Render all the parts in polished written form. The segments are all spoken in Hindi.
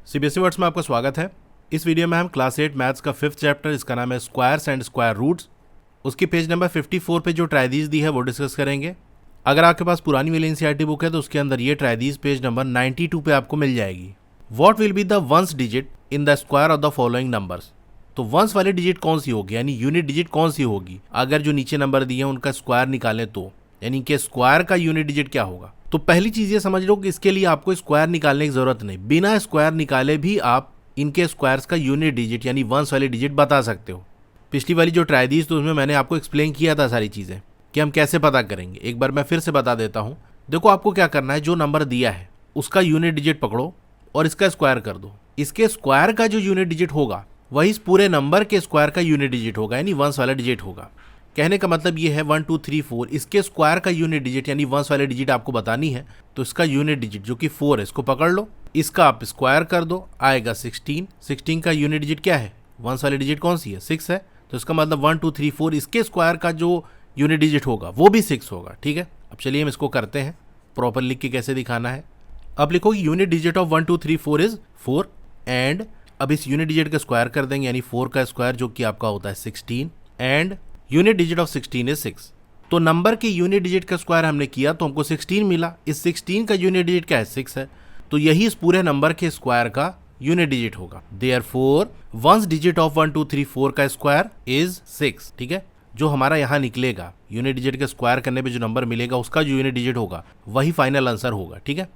सीबीएसई वर्ड्स में आपका स्वागत है। इस वीडियो में हम क्लास 8 मैथ्स का 5th चैप्टर, इसका नाम है स्क्वायर्स एंड स्क्वायर रूट्स, उसकी पेज नंबर 54 पे जो ट्रायदीज दी है वो डिस्कस करेंगे। अगर आपके पास पुरानी वाली एनसीईआरटी बुक है तो उसके अंदर ये ट्रायदीज पेज नंबर 92 पे आपको मिल जाएगी। What will be the ones digit in the square of the following numbers. तो वंस वाली डिजिट कौन सी होगी, यानी यूनिट डिजिट कौन सी होगी अगर जो नीचे नंबर दिए हैं उनका स्क्वायर निकालें तो, यानी कि स्क्वायर का यूनिट डिजिट क्या होगा। तो पहली चीज ये समझ लो कि इसके लिए आपको स्क्वायर निकालने की जरूरत नहीं, बिना स्क्वायर निकाले भी आप इनके स्क्वायर्स का यूनिट डिजिट यानी वंस वाली डिजिट बता सकते हो। पिछली वाली जो ट्रायदीज तो उसमें मैंने आपको एक्सप्लेन किया था सारी चीजें कि हम कैसे पता करेंगे। एक बार मैं फिर से बता देता हूं। देखो आपको क्या करना है, जो नंबर दिया है उसका यूनिट डिजिट पकड़ो और इसका स्क्वायर कर दो। इसके स्क्वायर का जो यूनिट डिजिट होगा वही इस पूरे नंबर के स्क्वायर का यूनिट डिजिट होगा, यानी वंस वाला डिजिट होगा। कहने का मतलब ये है 1 2 3 4 इसके स्क्वायर का यूनिट डिजिट यानी वंस वाले डिजिट आपको बतानी है, तो इसका यूनिट डिजिट जो कि 4 है इसको पकड़ लो, इसका आप स्क्वायर कर दो, आएगा 16। 16 का यूनिट डिजिट क्या है, वंस वाली डिजिट कौन सी है, 6 है, तो इसका मतलब 1 2 3 4 इसके स्क्वायर का जो यूनिट डिजिट होगा वो भी 6 होगा। ठीक है, अब चलिए हम इसको करते हैं, प्रॉपर लिख के कैसे दिखाना है। अब लिखो unit digit of 1 2 3 4 is 4 and अब इस यूनिट डिजिट का स्क्वायर कर देंगे, यानी 4 का स्क्वायर जो कि आपका होता है 16 and unit digit of 16 is 6। तो नंबर के यूनिट डिजिट का स्क्वायर हमने किया तो हमको 16 मिला। इस 16 का यूनिट डिजिट क्या है, 6 है, तो यही इस पूरे नंबर के स्क्वायर का यूनिट डिजिट होगा। देयरफॉर वंस डिजिट ऑफ 1 2 3 4 का स्क्वायर इज 6। ठीक है, जो हमारा यहाँ निकलेगा यूनिट डिजिट का स्क्वायर करने पे जो नंबर मिलेगा उसका जो यूनिट डिजिट होगा वही फाइनल आंसर होगा। ठीक है,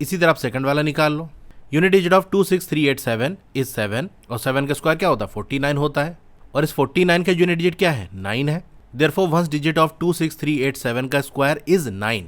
इसी तरह आप सेकंड वाला निकाल लो। यूनिट डिजिट ऑफ 2 6 3 8 7 इज 7 और 7 का स्क्वायर क्या होता है, 49 होता है, और इस 49 का यूनिट डिजिट क्या है, 9 है। देयरफॉर वंस डिजिट ऑफ 2 6 3 8 7 का स्क्वायर इज 9।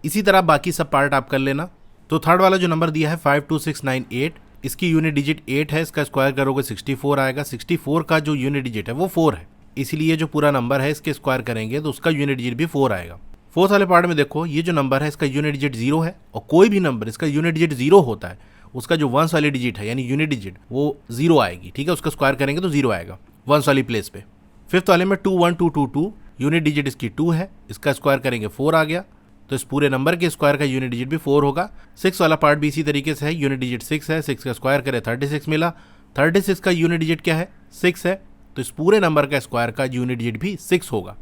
इसी तरह बाकी सब पार्ट आप कर लेना। तो थर्ड वाला जो नंबर दिया है 5 2 6 9 8 इसकी यूनिट डिजिट 8 है, इसका स्क्वायर करोगे 64 आएगा। 64 का जो यूनिट डिजिट है वो 4 है, इसीलिए जो पूरा नंबर है इसके स्क्वायर करेंगे तो उसका यूनिट डिजिट भी 4 आएगा। फोर्थ वाले पार्ट में देखो ये जो नंबर है इसका यूनिट डिजिट 0 है, और कोई भी नंबर इसका यूनिट डिजिट 0 होता है उसका जो वंस वाली डिजिट है यानी यूनिट डिजिट वो 0 आएगी। ठीक है, उसका स्क्वायर करेंगे तो 0 आएगा वंस वाली प्लेस पे। फिफ्थ वाले में 2 1 2 2 2 यूनिट डिजिट इसकी 2 है, इसका स्क्वायर करेंगे 4 आ गया, तो इस पूरे नंबर के स्क्वायर का यूनिट डिजिट भी 4 होगा। सिक्स वाला पार्ट भी इसी तरीके से है, यूनिट डिजिट 6 है, 6 का स्क्वायर करे 36 मिला, 36 का यूनिट डिजिट क्या है, 6 है, तो इस पूरे नंबर का स्क्वायर का यूनिट डिजिट भी 6 होगा।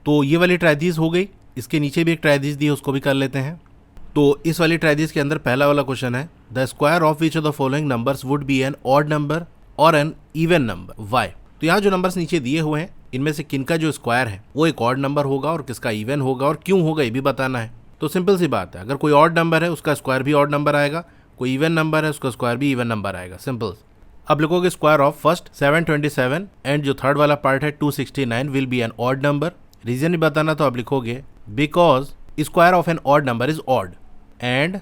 तो ये वाली ट्रायदीज हो गई। इसके नीचे भी एक ट्रायदीज दी है उसको भी कर लेते हैं। तो इस वाली ट्रायदीज के अंदर पहला वाला क्वेश्चन है, the square of which of the following numbers would be an odd number और एन इवन नंबर, वाई। तो यहाँ जो नंबर्स नीचे दिए हुए हैं इनमें से किनका जो स्क्वायर है वो एक ऑड नंबर होगा और किसका इवन होगा और क्यों होगा ये भी बताना है। तो सिंपल सी बात है, अगर कोई ऑड नंबर है उसका स्क्वायर भी ऑड नंबर आएगा, कोई इवन नंबर है उसका स्क्वायर भी इवन नंबर आएगा, सिंपल। अब लिखोगे स्क्वायर ऑफ फर्स्ट 727 एंड जो थर्ड वाला पार्ट है 269 will be an odd number. Reason भी बताना, तो आप लिखोगे because square of an odd number is odd and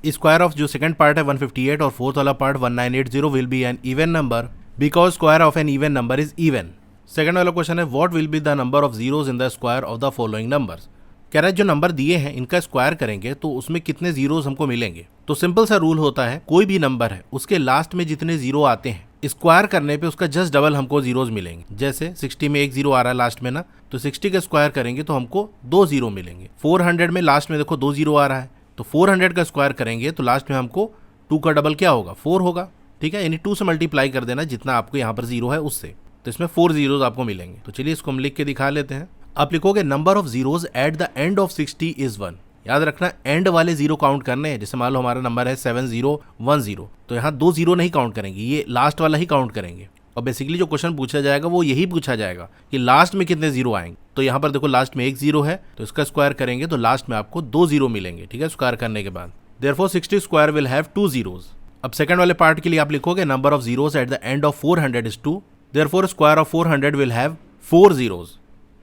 square of जो सेकंड पार्ट है 158 और फोर्थ वाला part 1980 will be an even number because square of an even number is even. Second वाला क्वेश्चन है what will be the number of zeros in the square of the following numbers. कह रहा है जो नंबर दिए हैं इनका स्क्वायर करेंगे तो उसमें कितने जीरोज हमको मिलेंगे। तो सिंपल सा रूल होता है, कोई भी नंबर है उसके लास्ट में जितने जीरो आते हैं स्क्वायर करने पे उसका जस्ट डबल हमको जीरोज मिलेंगे। जैसे 60 में एक जीरो आ रहा है लास्ट में ना, तो 60 का स्क्वायर करेंगे तो हमको 2 जीरो मिलेंगे। 400 में लास्ट में देखो 2 जीरो आ रहा है, तो 400 का स्क्वायर करेंगे तो लास्ट में हमको 2 का डबल क्या होगा, 4 होगा। ठीक है, यानी 2 से मल्टीप्लाई कर देना जितना आपको यहाँ पर जीरो है उससे, तो इसमें 4 जीरोज आपको मिलेंगे। तो चलिए इसको हम लिख के दिखा लेते हैं। आप लिखोगे number of zeros at the end of 60 is 1। याद रखना एंड वाले जीरो काउंट करने हैं। जैसे मान लो हमारा नंबर है 7010, तो यहाँ 2 जीरो नहीं काउंट करेंगे, ये लास्ट वाला ही काउंट करेंगे। और बेसिकली जो क्वेश्चन पूछा जाएगा वो यही पूछा जाएगा कि लास्ट में कितने जीरो आएंगे। तो यहाँ पर देखो लास्ट में 1 जीरो है, तो इसका स्क्वायर करेंगे तो लास्ट में आपको 2 जीरो मिलेंगे। ठीक है, स्क्वायर करने के बाद therefore 60 square will have 2 zeros. अब सेकंड वाले पार्ट के लिए आप लिखोगे number of zeros at the end of 400 is 2, therefore square of 400 will have 4 zeros.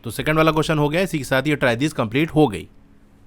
तो सेकंड वाला क्वेश्चन हो गया, इसी के साथ ये ट्रायदीज कंप्लीट हो गई।